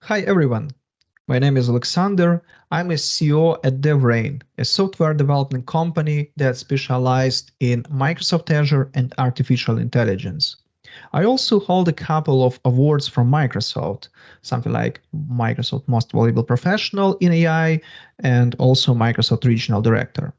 Hi everyone, my name is Oleksandr. I'm a CEO at DevRain, a software development company that specialized in Microsoft Azure and artificial intelligence. I also hold a couple of awards from Microsoft, something like Microsoft Most Valuable Professional in AI and also Microsoft Regional Director.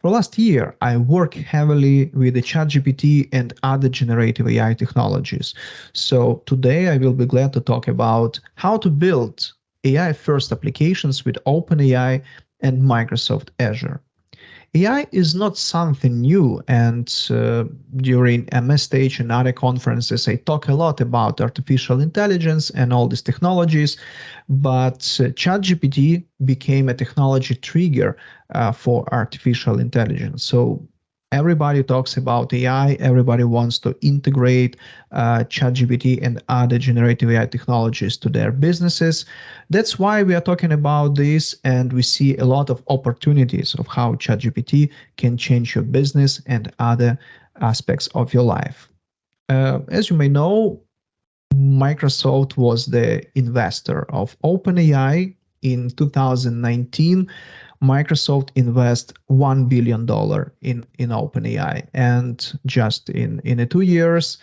For last year, I worked heavily with the ChatGPT and other generative AI technologies. So today I will be glad to talk about how to build AI-first applications with OpenAI and Microsoft Azure. AI is not something new, and during MS Stage and other conferences, I talk a lot about artificial intelligence and all these technologies, but ChatGPT became a technology trigger for artificial intelligence. So everybody talks about AI, everybody wants to integrate ChatGPT and other generative AI technologies to their businesses. That's why we are talking about this, and we see a lot of opportunities of how ChatGPT can change your business and other aspects of your life. As you may know, Microsoft was the investor of OpenAI. In 2019, Microsoft invest $1 billion in OpenAI. And just in 2 years,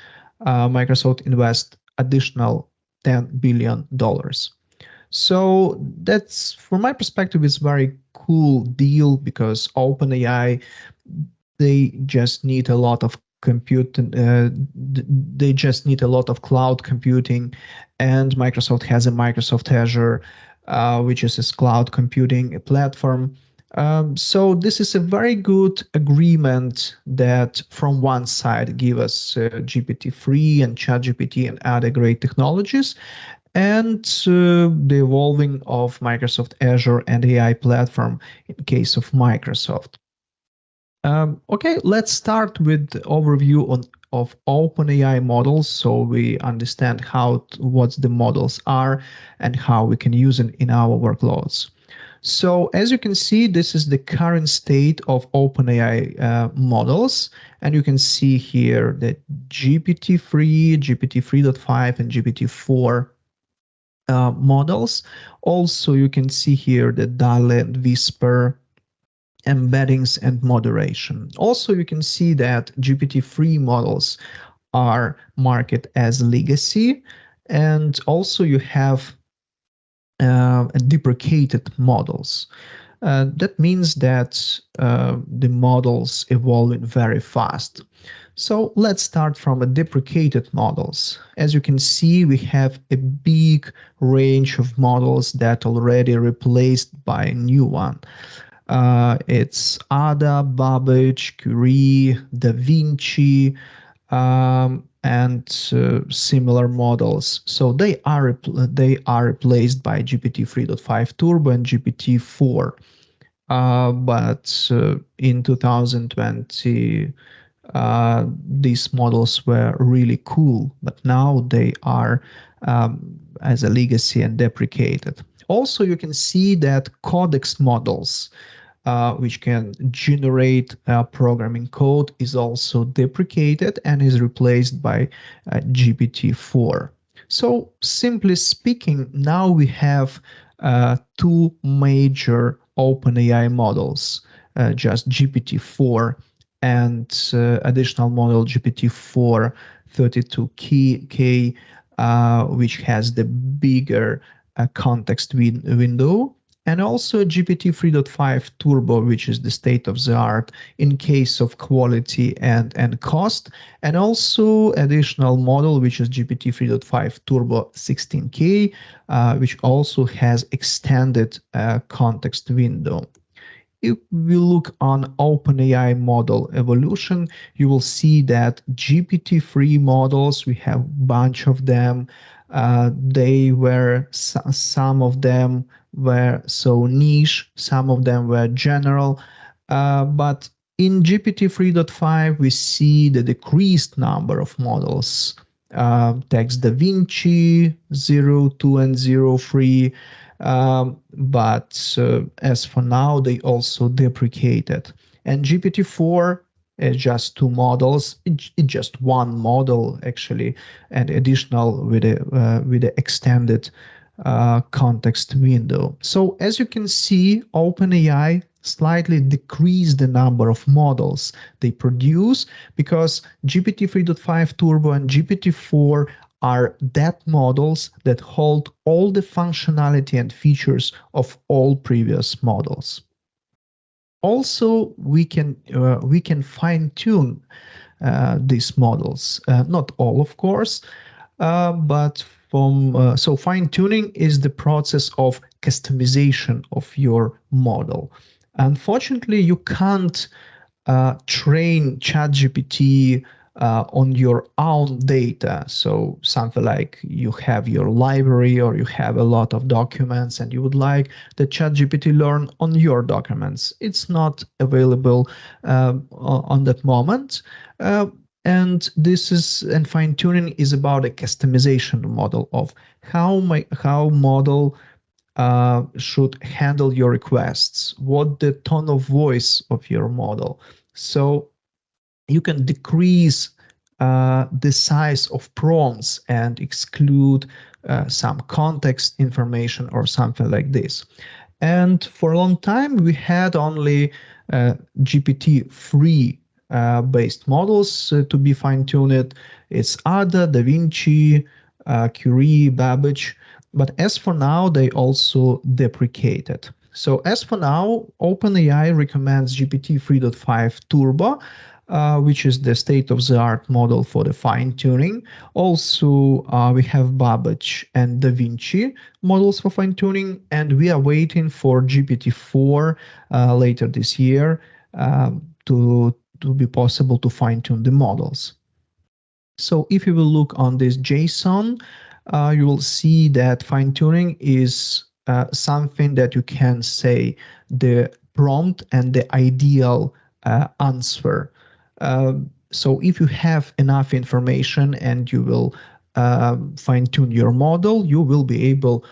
Microsoft invest additional $10 billion. So that's, from my perspective, is very cool deal because OpenAI, they just need a lot of compute, they just need a lot of cloud computing, and Microsoft has a Microsoft Azure, which is a cloud computing platform. So this is a very good agreement that from one side give us GPT-3 and ChatGPT and other great technologies, and the evolving of Microsoft Azure and AI platform in case of Microsoft. Okay, let's start with the overview of OpenAI models so we understand what the models are and how we can use it in our workloads. So as you can see, this is the current state of OpenAI models. And you can see here that GPT-3, GPT-3.5, and GPT-4 models. Also, you can see here the DALL-E and Whisper embeddings and moderation. Also, you can see that GPT-3 models are marketed as legacy, and also you have deprecated models. That means that the models evolve very fast. So let's start from a deprecated models. As you can see, we have a big range of models that already replaced by a new one. It's Ada, Babbage, Curie, Da Vinci, and similar models. So they are replaced by GPT-3.5 Turbo and GPT-4. But in 2020, these models were really cool, but now they are as a legacy and deprecated. Also, you can see that codex models, which can generate programming code, is also deprecated and is replaced by GPT-4. So simply speaking, now we have two major OpenAI models, just GPT-4 and additional model GPT-4 32K, which has the bigger context window, and also GPT-3.5 Turbo, which is the state of the art in case of quality and cost, and also additional model, which is GPT-3.5 Turbo 16K, which also has extended context window. If we look on OpenAI model evolution, you will see that GPT-3 models, we have a bunch of them. Some of them were so niche, some of them were general, but in GPT-3.5, we see the decreased number of models. Text Da Vinci 0, 2, and 0, 3. But as for now, they also deprecated. And GPT-4 is just two models. It's just one model actually, and additional with the extended context window. So as you can see, OpenAI slightly decreased the number of models they produce because GPT 3.5 Turbo and GPT-4 are that models that hold all the functionality and features of all previous models. Also, we can fine tune these models. Not all, of course, but so fine tuning is the process of customization of your model. Unfortunately, you can't train ChatGPT on your own data. So something like you have your library or you have a lot of documents and you would like the ChatGPT learn on your documents. It's not available on that moment. Uh, and fine tuning is about a customization model of how model should handle your requests, what the tone of voice of your model. So you can decrease the size of prompts and exclude some context information or something like this. And for a long time, we had only GPT-3 based models to be fine-tuned. It's Ada, DaVinci, Curie, Babbage. But as for now, they also deprecated. So as for now, OpenAI recommends GPT 3.5 Turbo, which is the state-of-the-art model for the fine-tuning. Also, we have Babbage and DaVinci models for fine-tuning, and we are waiting for GPT-4 later this year to be possible to fine-tune the models. So if you will look on this JSON, you will see that fine-tuning is something that you can say the prompt and the ideal answer. So if you have enough information and you will fine-tune your model, you will be able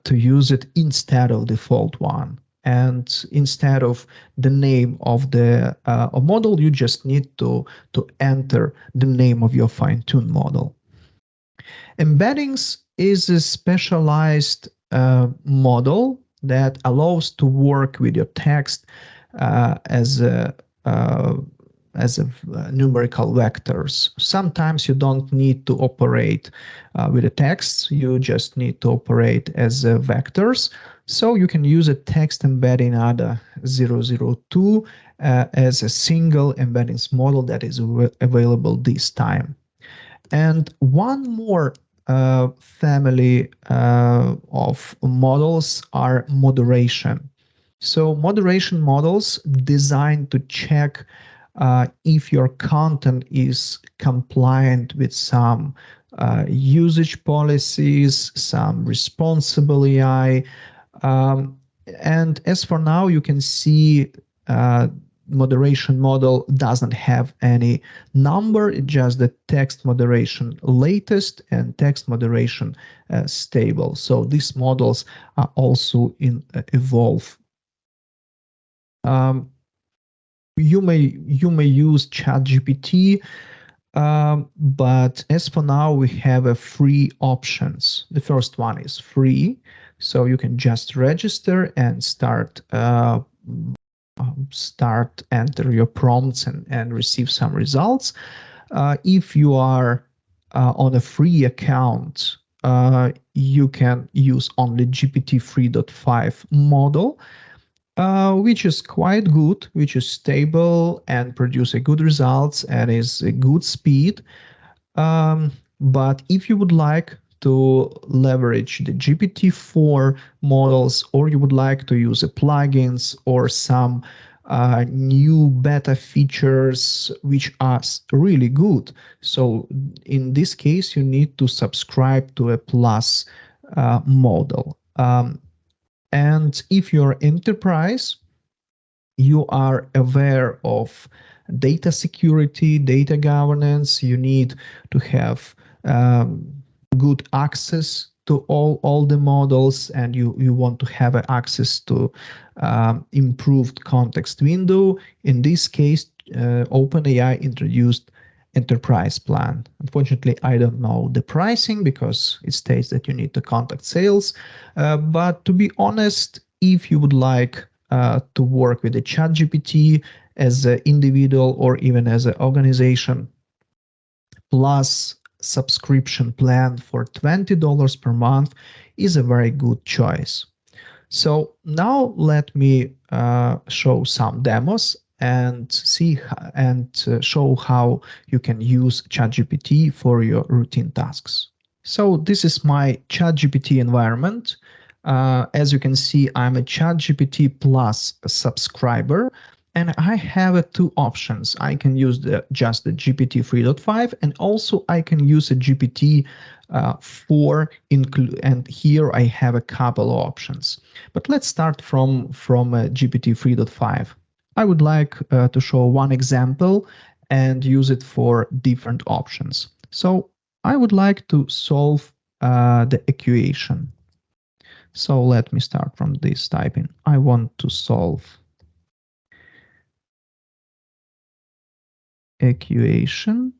to use it instead of default one. And instead of the name of the model, you just need to enter the name of your fine-tuned model. Embeddings is a specialized model that allows to work with your text as a numerical vectors. Sometimes you don't need to operate with the text, you just need to operate as vectors. So you can use a text embedding ADA 002 as a single embeddings model that is available this time. And one more family of models are moderation. So moderation models designed to check if your content is compliant with some usage policies, some responsible AI. And as for now, you can see moderation model doesn't have any number, it's just the text moderation latest and text moderation stable. So these models are also in evolve. You may use ChatGPT, but as for now, we have a free options. The first one is free, so you can just register and start enter your prompts and receive some results. If you are on a free account, you can use only GPT 3.5 model, which is quite good, which is stable and produce a good results and is a good speed. But if you would like to leverage the GPT-4 models, or you would like to use a plugins or some new beta features which are really good, so in this case you need to subscribe to a plus model. And if you're enterprise, you are aware of data security, data governance, you need to have good access to all the models, and you want to have access to improved context window. In this case, OpenAI introduced enterprise plan. Unfortunately, I don't know the pricing because it states that you need to contact sales. But to be honest, if you would like to work with the ChatGPT as an individual or even as an organization, plus subscription plan for $20 per month is a very good choice. So now let me show some demos and show how you can use ChatGPT for your routine tasks. So this is my ChatGPT environment. As you can see, I'm a ChatGPT Plus subscriber, and I have two options. I can use just the GPT 3.5, and also I can use a GPT 4, and here I have a couple of options. But let's start from GPT 3.5. I would like to show one example and use it for different options. So I would like to solve the equation. So let me start from this typing. I want to solve equation,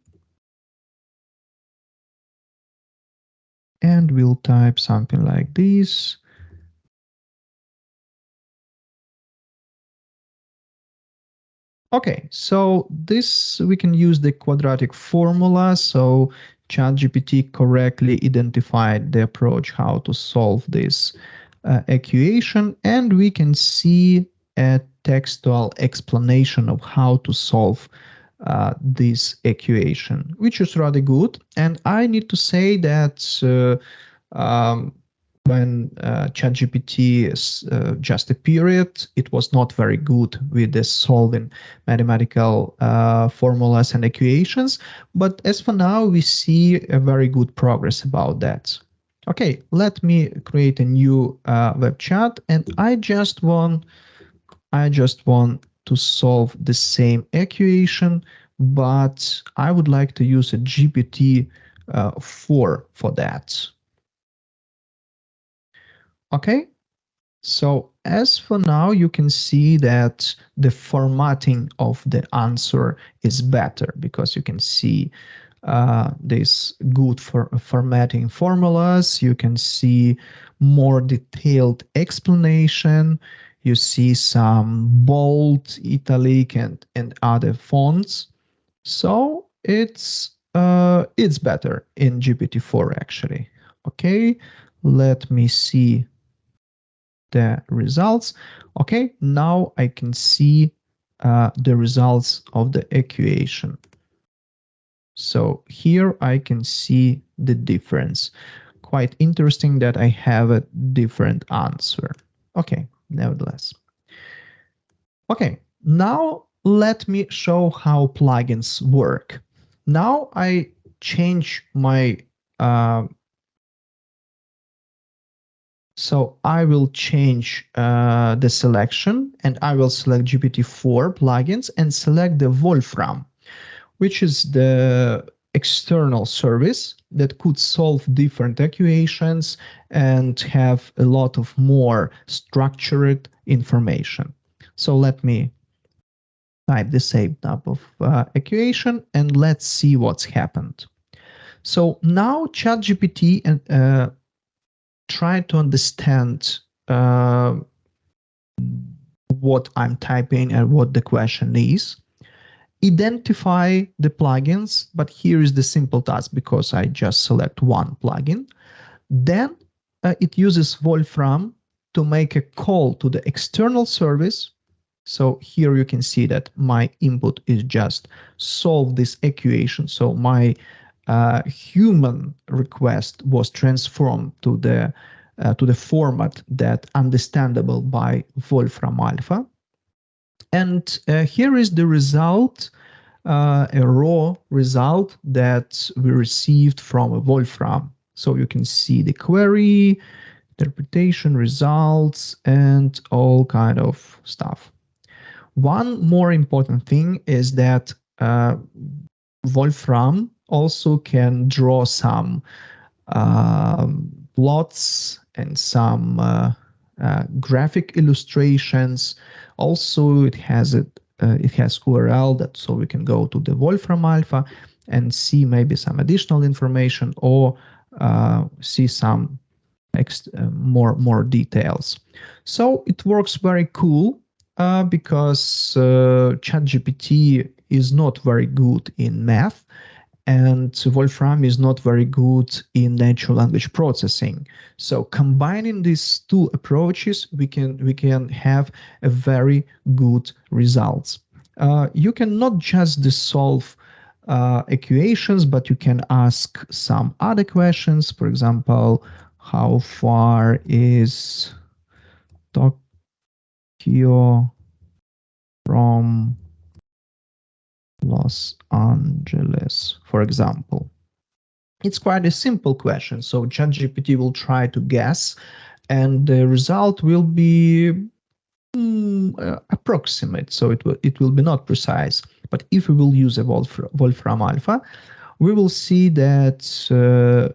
and we'll type something like this. Okay, so this we can use the quadratic formula. So ChatGPT correctly identified the approach how to solve this equation, and we can see a textual explanation of how to solve this equation, which is rather good. And I need to say that when ChatGPT just appeared, it was not very good with the solving mathematical formulas and equations. But as for now, we see a very good progress about that. Okay, let me create a new web chat, and I just want to solve the same equation, but I would like to use a GPT 4 for that. Okay, so as for now, you can see that the formatting of the answer is better because you can see this good for formatting formulas. You can see more detailed explanation. You see some bold, italic, and other fonts. So it's better in GPT-4 actually. Okay, let me see the results. Okay, now I can see the results of the equation. So here I can see the difference. Quite interesting that I have a different answer. Okay, nevertheless. Okay, now let me show how plugins work. Now I change my so I will change the selection, and I will select GPT-4 plugins and select the Wolfram, which is the external service that could solve different equations and have a lot of more structured information. So let me type the same type of equation and let's see what's happened. So now ChatGPT try to understand what I'm typing and what the question is. Identify the plugins, but here is the simple task because I just select one plugin. Then it uses Wolfram to make a call to the external service. So here you can see that my input is just solve this equation. So my human request was transformed to the format that understandable by Wolfram Alpha. And here is the result, a raw result that we received from a Wolfram. So you can see the query, interpretation, results, and all kind of stuff. One more important thing is that Wolfram also can draw some plots and some graphic illustrations. Also, it has URL that so we can go to the Wolfram Alpha and see maybe some additional information or see some more details. So it works very cool because ChatGPT is not very good in math, and Wolfram is not very good in natural language processing. So combining these two approaches, we can have a very good results. You can not just solve equations, but you can ask some other questions. For example, how far is Tokyo from Los Angeles, for example? It's quite a simple question. So ChatGPT will try to guess, and the result will be approximate. So it will be not precise. But if we will use a Wolfram Alpha, we will see that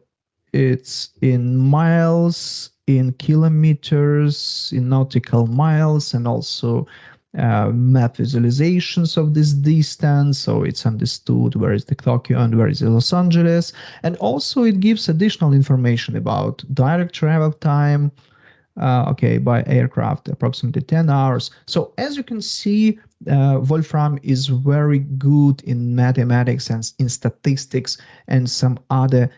it's in miles, in kilometers, in nautical miles, and also map visualizations of this distance. So it's understood where is the Tokyo and where is the Los Angeles. And also it gives additional information about direct travel time, okay, by aircraft, approximately 10 hours. So as you can see, Wolfram is very good in mathematics and in statistics and some other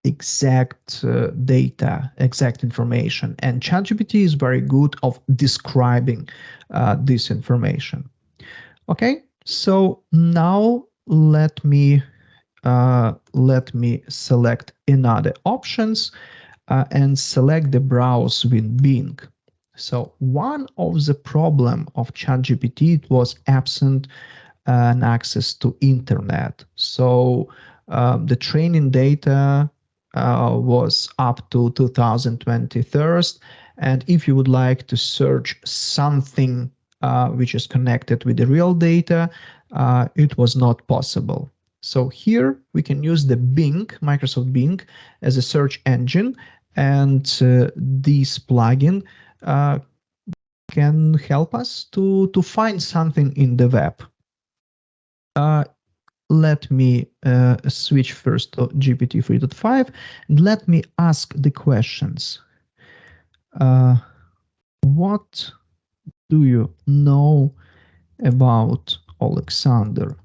exact data, exact information. And ChatGPT is very good of describing this information. Okay, so now let me select another options and select the browse with Bing. So one of the problem of ChatGPT, it was absent an access to internet. So the training data was up to 2023, and if you would like to search something which is connected with the real data, it was not possible. So here we can use the Bing, Microsoft Bing, as a search engine, and this plugin can help us to find something in the web. Let me switch first to GPT 3.5 and let me ask the questions. What do you know about Oleksandr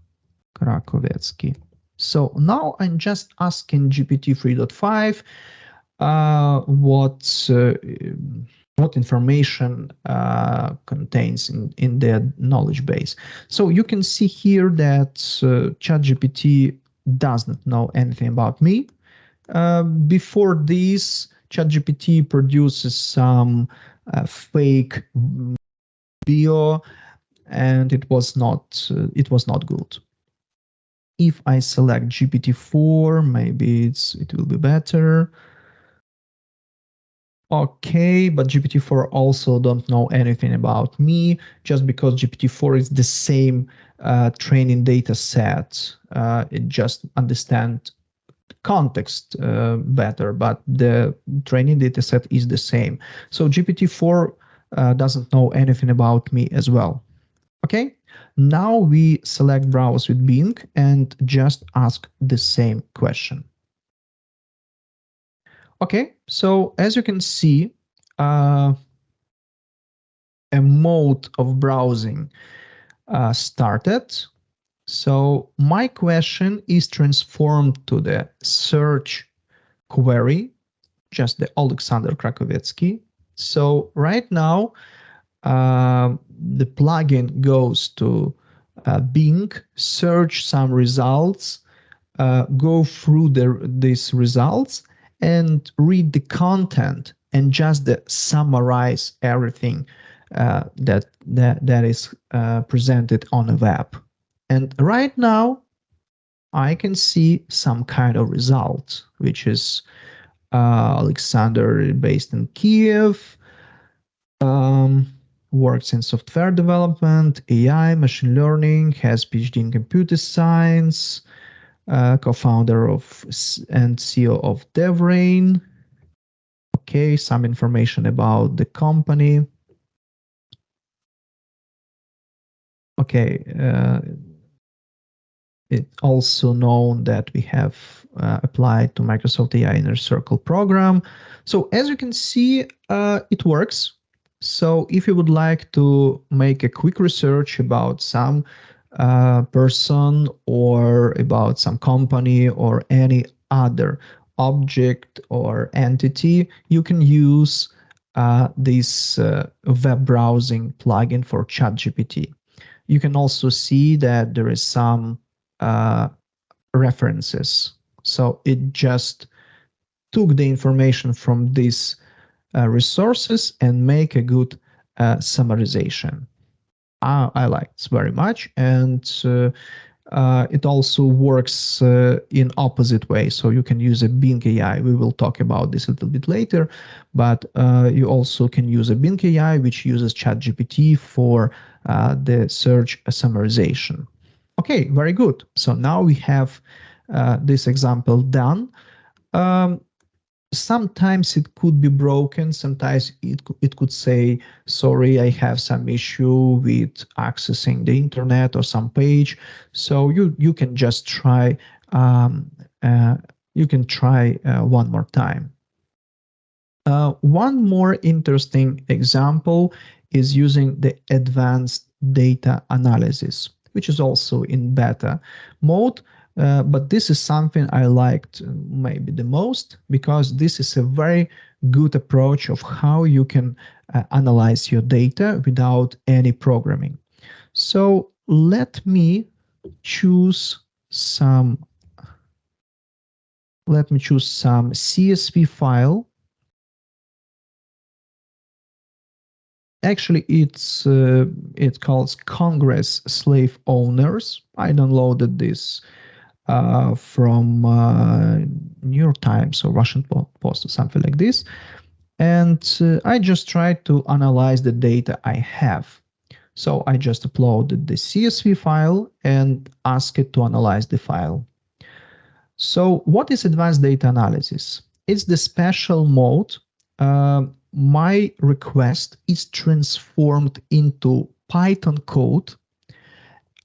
Krakovetskyi? So now I'm just asking GPT 3.5 what information contains in their knowledge base. So you can see here that ChatGPT does not know anything about me. Before this, ChatGPT produces some fake bio, and it was not good. If I select GPT-4, maybe it will be better. Okay, but GPT-4 also don't know anything about me, just because GPT-4 is the same training data set. It just understands context better, but the training data set is the same. So GPT-4 doesn't know anything about me as well. Okay, now we select browse with Bing and just ask the same question. Okay, so as you can see, a mode of browsing started. So my question is transformed to the search query, just the Oleksandr Krakovetskyi. So right now, the plugin goes to Bing, search some results, go through these results and read the content and just summarize everything that is presented on a web. And right now, I can see some kind of result, which is Alexander based in Kiev, works in software development, AI, machine learning, has PhD in computer science, co-founder of and CEO of DevRain. Okay, some information about the company. Okay, It's also known that we have applied to Microsoft AI Inner Circle program. So as you can see, it works. So if you would like to make a quick research about some person or about some company or any other object or entity, you can use this web browsing plugin for ChatGPT. You can also see that there is some uh, references. So it just took the information from these resources and make a good summarization. I like this very much, and it also works in opposite way. So you can use a Bing AI. We will talk about this a little bit later, but you also can use a Bing AI, which uses ChatGPT for the search summarization. Okay, very good. So now we have this example done. Um, Sometimes it could be broken. Sometimes it could say, sorry, I have some issue with accessing the internet or some page. So you can just try, um, uh, you can try one more time. One more interesting example is using the advanced data analysis, which is also in beta mode. But this is something I liked maybe the most because this is a very good approach of how you can analyze your data without any programming. So choose some, let me choose some CSV file. Actually, it calls Congress Slave Owners. I downloaded this from New York Times or Russian Post or something like this. And I just tried to analyze the data I have. So I just uploaded the CSV file and asked it to analyze the file. So what is advanced data analysis? It's the special mode. My request is transformed into Python code.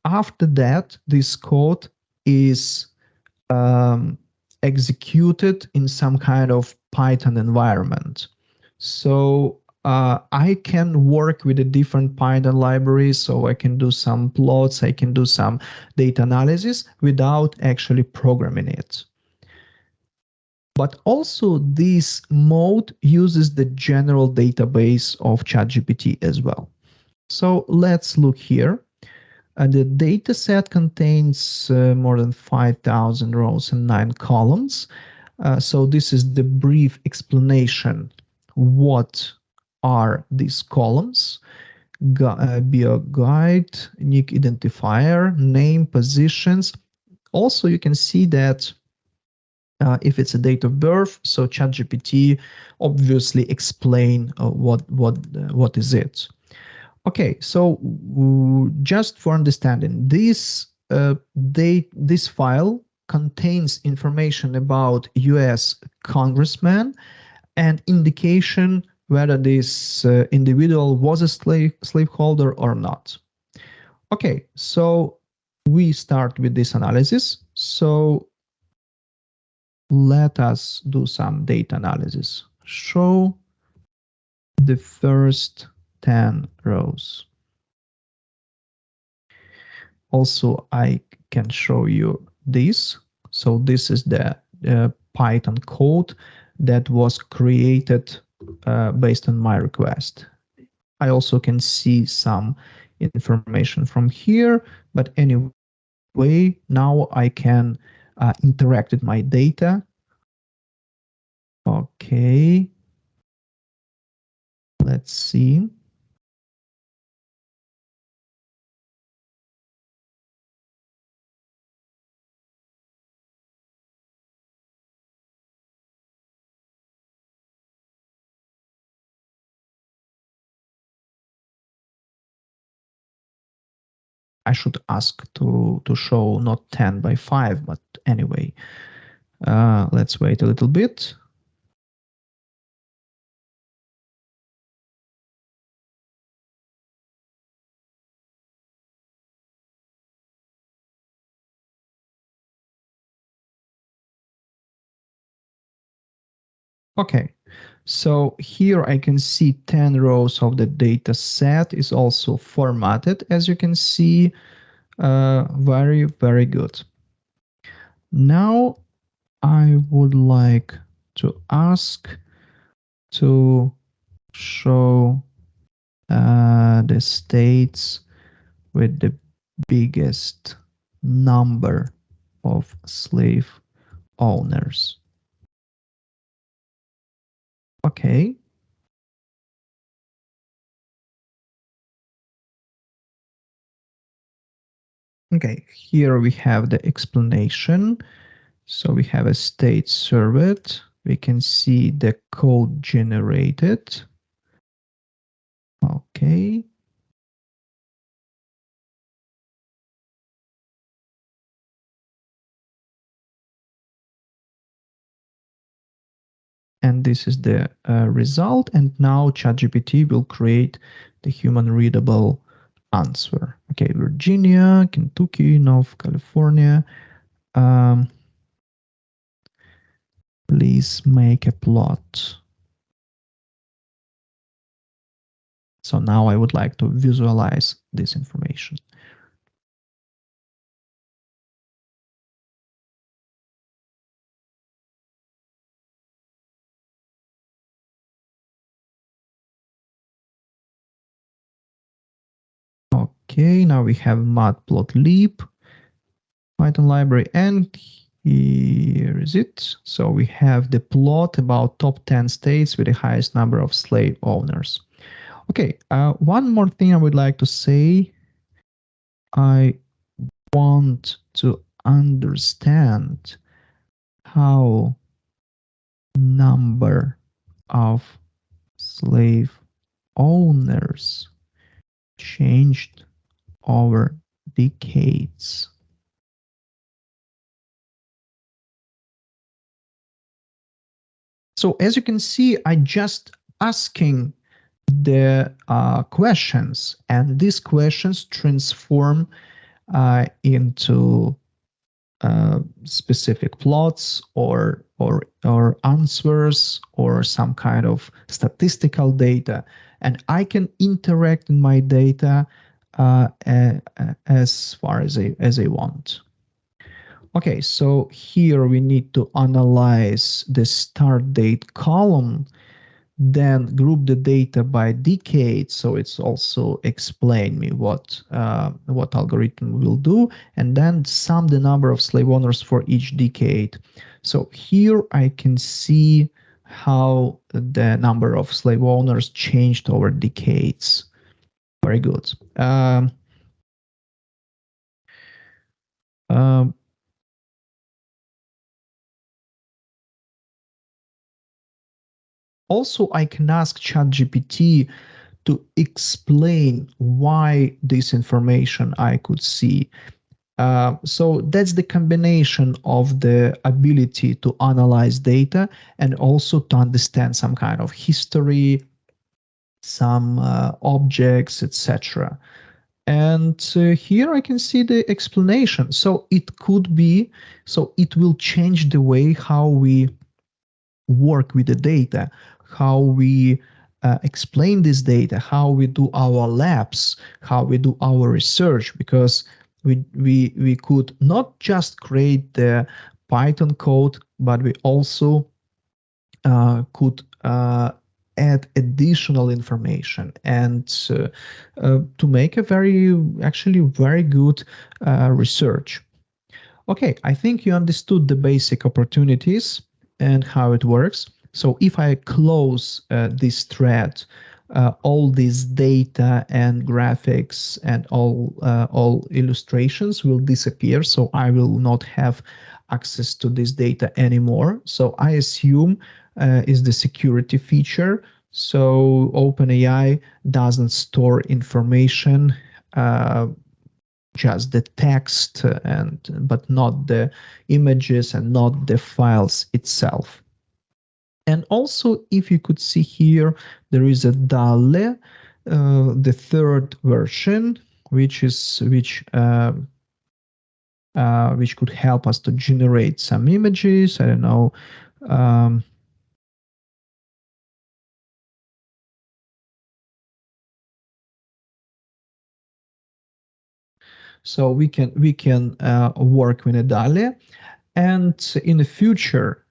After that, this code is um, executed in some kind of Python environment. So I can work with a different Python libraries, so I can do some plots, I can do some data analysis without actually programming it. But also this mode uses the general database of ChatGPT as well. So let's look here. The data set contains more than 5,000 rows and 9 columns. So this is the brief explanation. What are these columns? Bio guide, unique identifier, name, positions. Also, you can see that if it's a date of birth, so ChatGPT obviously explain what is it. Okay, so just for understanding, this file contains information about U.S. congressman and indication whether this individual was a slaveholder or not. Okay, so we start with this analysis. So let us do some data analysis. Show the first 10 rows. Also, I can show you this. So this is the Python code that was created based on my request. I also can see some information from here, but anyway, now I can interact with my data. Okay, let's see. I should ask to show not 10 by 5, but anyway, let's wait a little bit. Okay, so here I can see 10 rows of the data set is also formatted, as you can see. Very, very good. Now I would like to ask to show the states with the biggest number of slave owners. Okay. Okay, here we have the explanation. So we have a state served. We can see the code generated. Okay. And this is the result. And now ChatGPT will create the human readable answer. Okay, Virginia, Kentucky, North California. Please make a plot. So now I would like to visualize this information. Okay, now we have matplotlib Python library, and here is it. So we have the plot about top 10 states with the highest number of slave owners. Okay, one more thing I would like to say. I want to understand how number of slave owners changed over decades. So as you can see, I just asking the questions, and these questions transform into specific plots or answers or some kind of statistical data, and I can interact in my data as far as I want. Okay, so here we need to analyze the start date column, then group the data by decade, so it's also explain me what algorithm will do, and then sum the number of slave owners for each decade. So here I can see how the number of slave owners changed over decades. Very good. Um, Also, I can ask ChatGPT to explain why this information I could see. So that's the combination of the ability to analyze data and also to understand some kind of history, some objects, etc. And here I can see the explanation. So it could be, so it will change the way how we work with the data, how we explain this data, how we do our labs, how we do our research, because we could not just create the Python code, but we also could add additional information and to make a actually very good research. Okay, I think you understood the basic opportunities and how it works. So if I close this thread, all this data and graphics and all illustrations will disappear. So I will not have access to this data anymore. So I assume is the security feature. So OpenAI doesn't store information, just the text and but not the images and not the files itself. And also, if you could see here, there is a DALL-E, the third version, which could help us to generate some images. I don't know. So we can work with a DALL-E, and in the future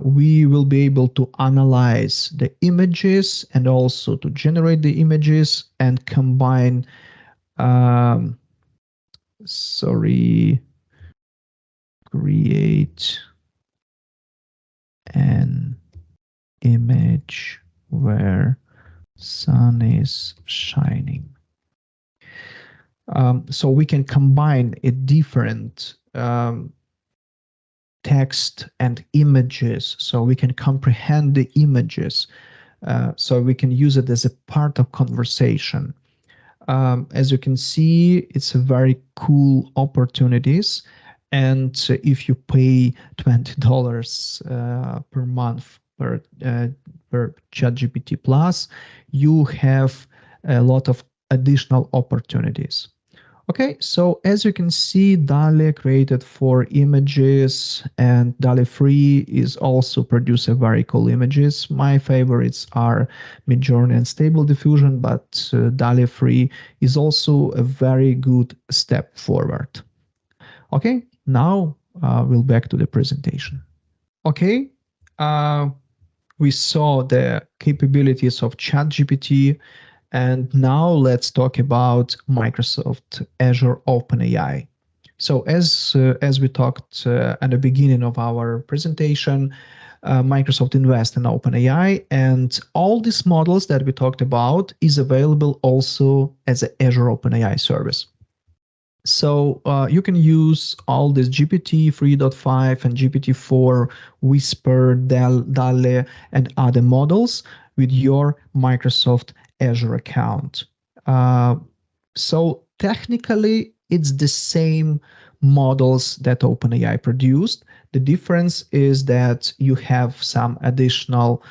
we will be able to analyze the images and also to generate the images and combine. Um, sorry, create an image where sun is shining. So we can combine a different text and images, so we can comprehend the images, so we can use it as a part of conversation. As you can see, it's a very cool opportunities. And if you pay $20 per month per ChatGPT Plus, you have a lot of additional opportunities. Okay, so as you can see, DALL-E created 4 images, and DALL-E Free is also produce a very cool images. My favorites are Midjourney and Stable Diffusion, but DALL-E Free is also a very good step forward. Okay, now we'll back to the presentation. Okay, uh, we saw the capabilities of ChatGPT. And now let's talk about Microsoft Azure OpenAI. So as we talked at the beginning of our presentation, Microsoft invests in OpenAI, and all these models that we talked about is available also as an Azure OpenAI service. So you can use all this GPT 3.5 and GPT-4, Whisper, DALL-E, and other models with your Microsoft Azure account. So technically, it's the same models that OpenAI produced. The difference is that you have some additional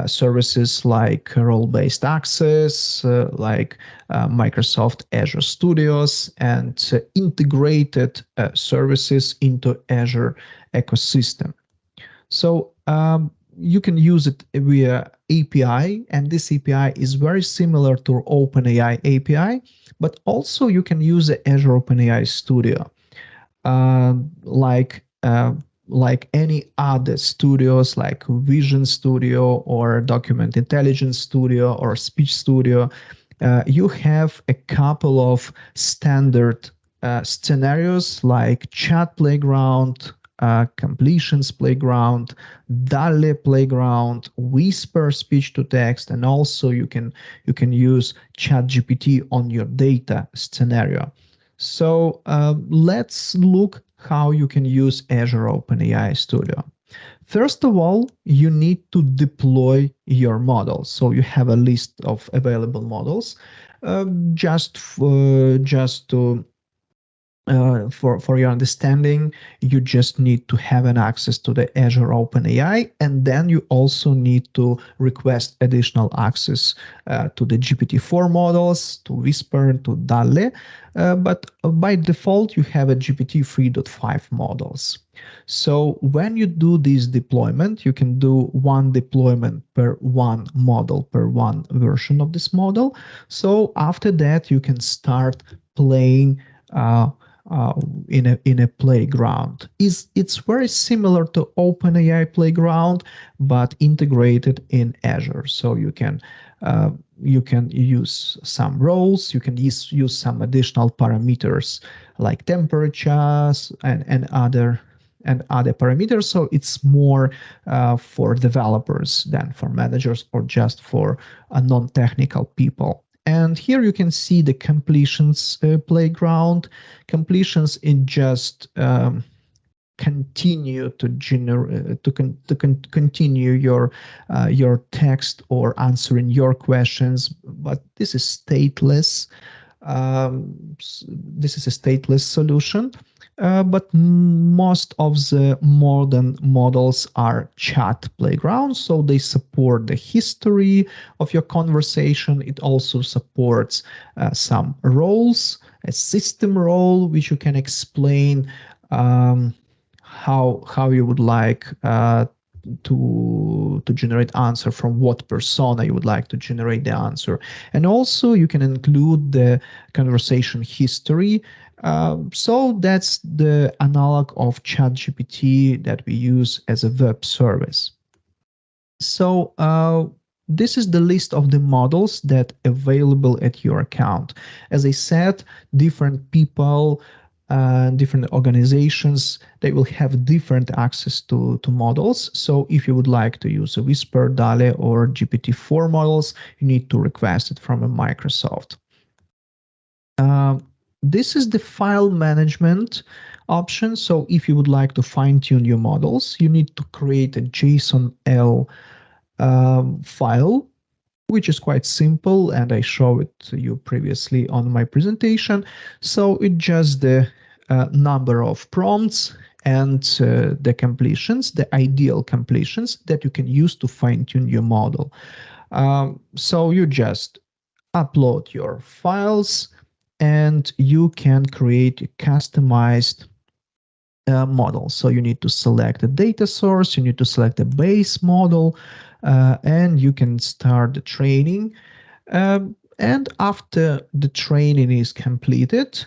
services like role-based access, like Microsoft Azure Studios, and integrated services into Azure ecosystem. So you can use it via API, and this API is very similar to OpenAI API, but also you can use the Azure OpenAI Studio. uh, like uh, like any other studios, like Vision Studio or Document Intelligence Studio or Speech Studio. You have a couple of standard scenarios like Chat Playground, Completions Playground, DALL-E Playground, Whisper Speech to Text, and also you can use ChatGPT on your data scenario. So let's look how you can use Azure OpenAI Studio. First of all, you need to deploy your models. So you have a list of available models. Just to for your understanding, you just need to have an access to the Azure OpenAI, and then you also need to request additional access to the GPT-4 models, to Whisper, to DALL-E, but by default, you have a GPT 3.5 models. So when you do this deployment, you can do one deployment per one model, per one version of this model. So after that, you can start playing uh, uh, in a playground. It's very similar to OpenAI Playground, but integrated in Azure. So you can use some roles, you can use some additional parameters like temperatures and other parameters. So it's more for developers than for managers or just for non-technical people. And here you can see the completions playground. Completions in just continue to generate continue your text or answering your questions, but this is stateless. This is a stateless solution, but most of the modern models are chat playgrounds, so they support the history of your conversation. It also supports some roles, a system role, which you can explain how you would like to generate answer, from what persona you would like to generate the answer. And also you can include the conversation history, So that's the analog of ChatGPT that we use as a web service. So this is the list of the models that available at your account. As I said, different people, different organizations, they will have different access to models. So if you would like to use a Whisper, DALL-E, or GPT-4 models, you need to request it from a Microsoft. This is the file management option. So if you would like to fine tune your models, you need to create a JSON-L file, which is quite simple, and I showed it to you previously on my presentation. So it's just the number of prompts and the completions, the ideal completions that you can use to fine tune your model. So you just upload your files and you can create a customized model. So you need to select a data source, you need to select a base model, and you can start the training. And after the training is completed,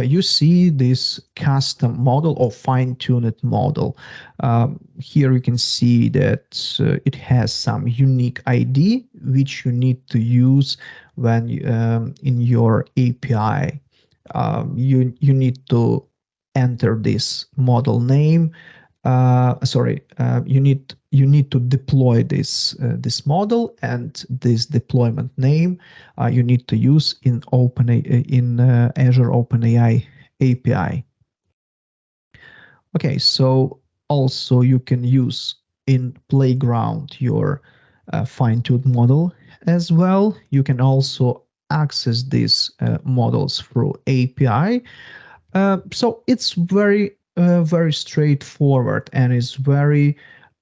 you see this custom model or fine-tuned model. Here you can see that it has some unique ID, which you need to use when in your API. You need to enter this model name. You need to deploy this model, and this deployment name you need to use in Azure OpenAI API. Okay, so also you can use in Playground your fine-tuned model as well. You can also access these models through API. So it's very straightforward, and it's very,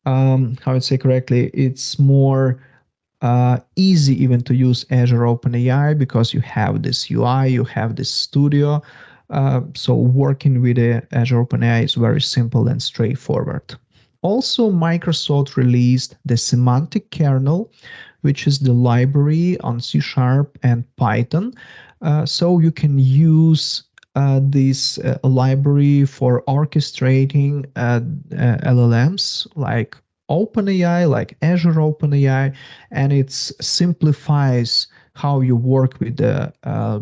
how would say correctly, it's more easy even to use Azure OpenAI because you have this UI, you have this studio. So working with Azure OpenAI is very simple and straightforward. Also, Microsoft released the semantic kernel, which is the library on C# and Python. So you can use this library for orchestrating LLMs like OpenAI, like Azure OpenAI, and it simplifies how you work with the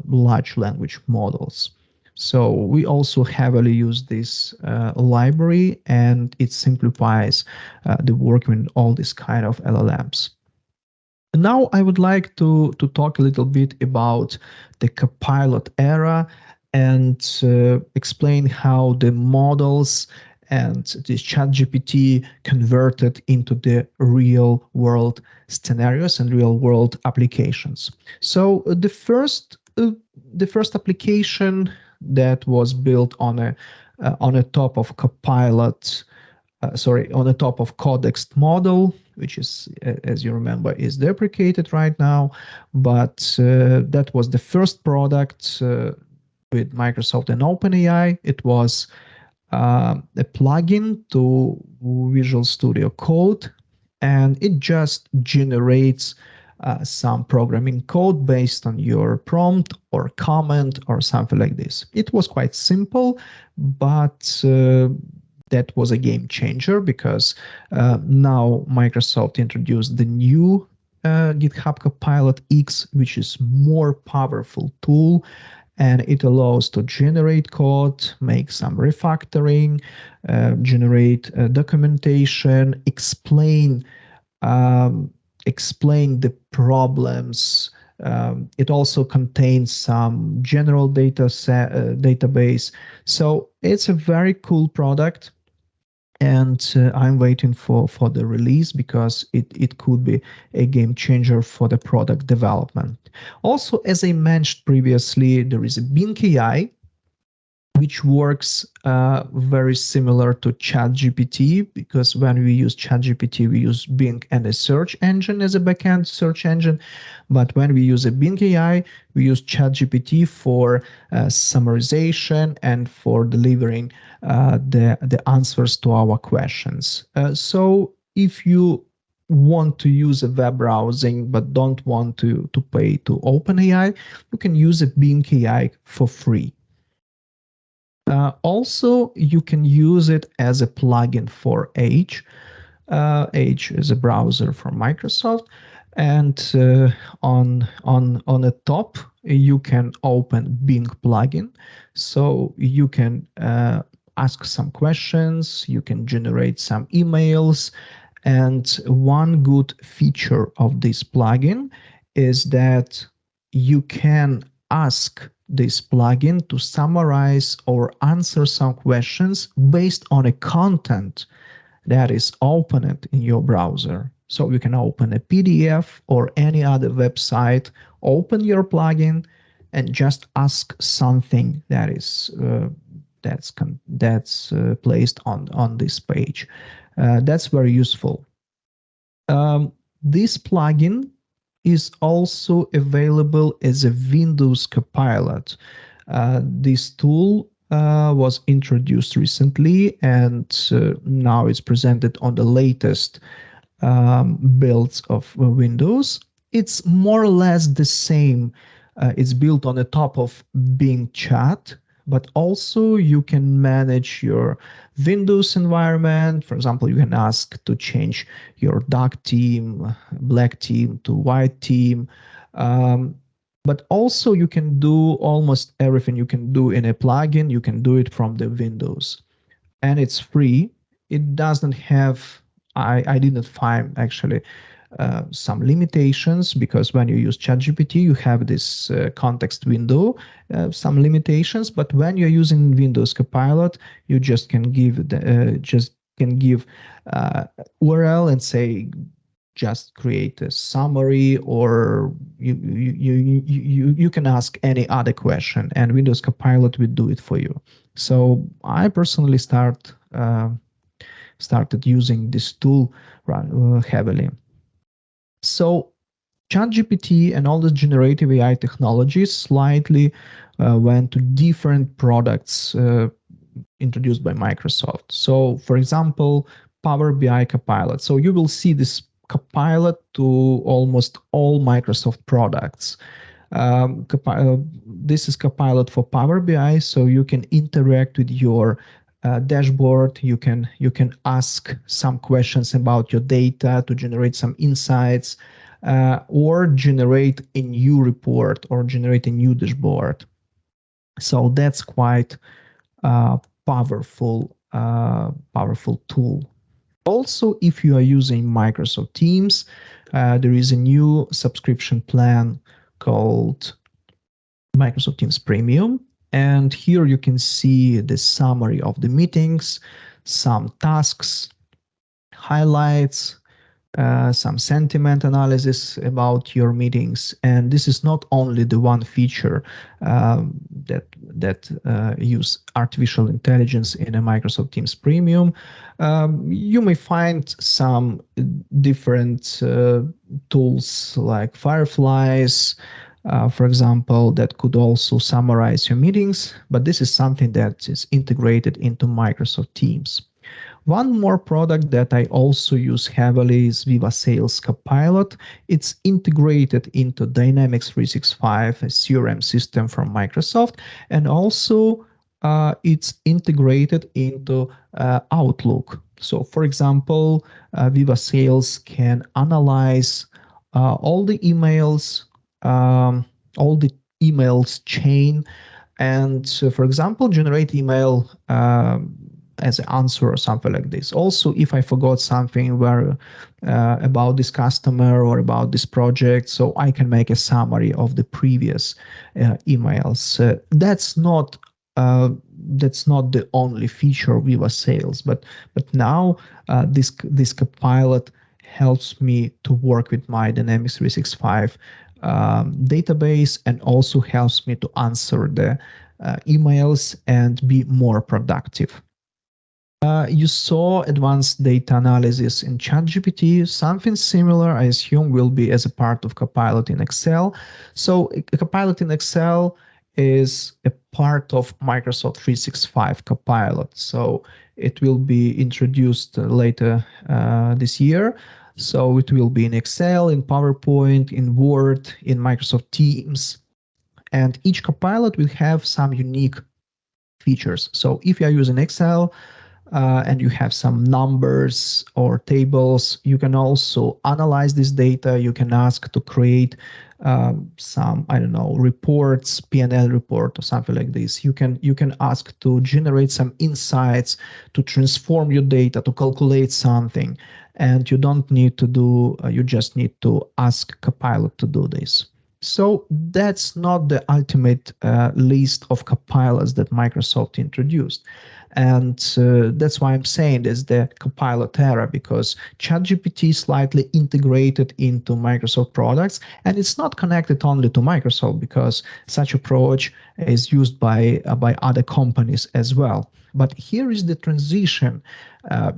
large language models. So we also heavily use this library, and it simplifies the work with all these kind of LLMs. Now I would like to talk a little bit about the Copilot era and explain how the models and this ChatGPT converted into the real world scenarios and real world applications. So the first application that was built on a top of Copilot, on the top of Codex model, which is, as you remember, is deprecated right now. But that was the first product with Microsoft and OpenAI. It was a plugin to Visual Studio Code, and it just generates some programming code based on your prompt or comment or something like this. It was quite simple, but that was a game changer because now Microsoft introduced the new GitHub Copilot X, which is more powerful tool, and it allows to generate code, make some refactoring, generate documentation, explain the problems. It also contains some general database. So it's a very cool product, and I'm waiting for the release because it could be a game changer for the product development. Also, as I mentioned previously, there is a Bing AI, which works very similar to ChatGPT, because when we use ChatGPT, we use Bing and a search engine as a backend search engine. But when we use a Bing AI, we use ChatGPT for summarization and for delivering the answers to our questions. So if you want to use a web browsing but don't want to pay to OpenAI, you can use a Bing AI for free. Also, you can use it as a plugin for Edge. Edge is a browser from Microsoft, and on the top you can open Bing plugin, so you can ask some questions, you can generate some emails, and one good feature of this plugin is that you can ask this plugin to summarize or answer some questions based on a content that is opened in your browser. So you can open a PDF or any other website, open your plugin, and just ask something that is placed on this page. That's very useful. This plugin is also available as a Windows Copilot. This tool was introduced recently, and now it's presented on the latest builds of Windows. It's more or less the same. It's built on the top of Bing Chat, but also you can manage your Windows environment. For example, you can ask to change your dark theme, black theme to white theme. But also you can do almost everything you can do in a plugin. You can do it from the Windows, and it's free. It doesn't have, I didn't find actually some limitations, because when you use ChatGPT, you have this context window, some limitations. But when you're using Windows Copilot, you just can give URL and say just create a summary, or you can ask any other question, and Windows Copilot will do it for you. So I personally started using this tool heavily. So ChatGPT and all the generative AI technologies slightly went to different products introduced by Microsoft. So for example, Power BI Copilot. So you will see this Copilot to almost all Microsoft products. This is Copilot for Power BI, so you can interact with your dashboard. You can ask some questions about your data to generate some insights, or generate a new report or generate a new dashboard. So that's quite powerful tool. Also, if you are using Microsoft Teams, there is a new subscription plan called Microsoft Teams Premium. And here you can see the summary of the meetings, some tasks, highlights, some sentiment analysis about your meetings. And this is not only the one feature that use artificial intelligence in a Microsoft Teams Premium. You may find some different tools like Fireflies, for example, that could also summarize your meetings, but this is something that is integrated into Microsoft Teams. One more product that I also use heavily is Viva Sales Copilot. It's integrated into Dynamics 365, a CRM system from Microsoft, and also it's integrated into Outlook. So for example, Viva Sales can analyze all the emails, all the emails chain, and for example, generate email as an answer or something like this. Also, if I forgot something where about this customer or about this project, so I can make a summary of the previous emails. That's not the only feature of Viva Sales, but now this Copilot helps me to work with my Dynamics 365 database, and also helps me to answer the emails and be more productive. You saw advanced data analysis in ChatGPT. Something similar, I assume, will be as a part of Copilot in Excel. So Copilot in Excel is a part of Microsoft 365 Copilot. So it will be introduced later this year. So it will be in Excel, in PowerPoint, in Word, in Microsoft Teams. And each Copilot will have some unique features. So if you are using Excel, and you have some numbers or tables, you can also analyze this data. You can ask to create some, I don't know, reports, P&L report or something like this. You can ask to generate some insights, to transform your data, to calculate something, and you don't need to do. You just need to ask Copilot to do this. So that's not the ultimate list of copilots that Microsoft introduced. And that's why I'm saying it's the Copilot era, because ChatGPT is slightly integrated into Microsoft products, and it's not connected only to Microsoft, because such approach is used by other companies as well. But here is the transition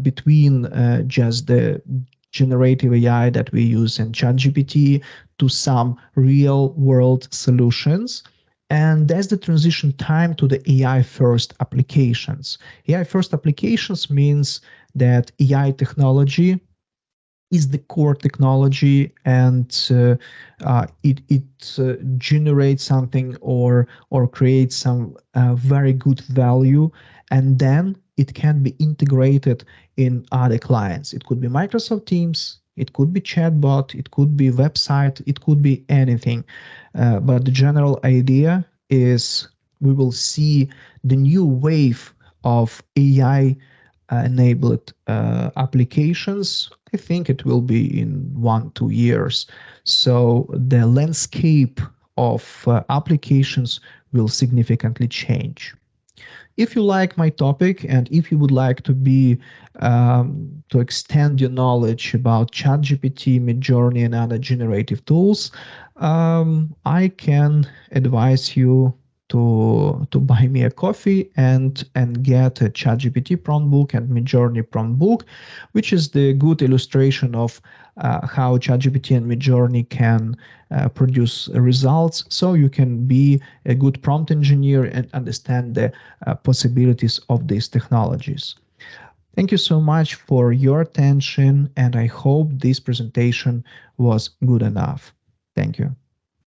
between just the generative AI that we use in ChatGPT to some real world solutions. And that's the transition time to the AI first applications. AI first applications means that AI technology is the core technology, and it generates something or creates some very good value, and then it can be integrated in other clients. It could be Microsoft Teams, it could be chatbot, it could be website, it could be anything. But the general idea is we will see the new wave of AI enabled applications. I think it will be in 1-2 years. So the landscape of applications will significantly change. If you like my topic, and if you would like to be to extend your knowledge about ChatGPT, Midjourney, and other generative tools, I can advise you to buy me a coffee and get a ChatGPT prompt book and Midjourney prompt book, which is the good illustration of how ChatGPT and Midjourney can produce results, so you can be a good prompt engineer and understand the possibilities of these technologies. Thank you so much for your attention, and I hope this presentation was good enough. Thank you.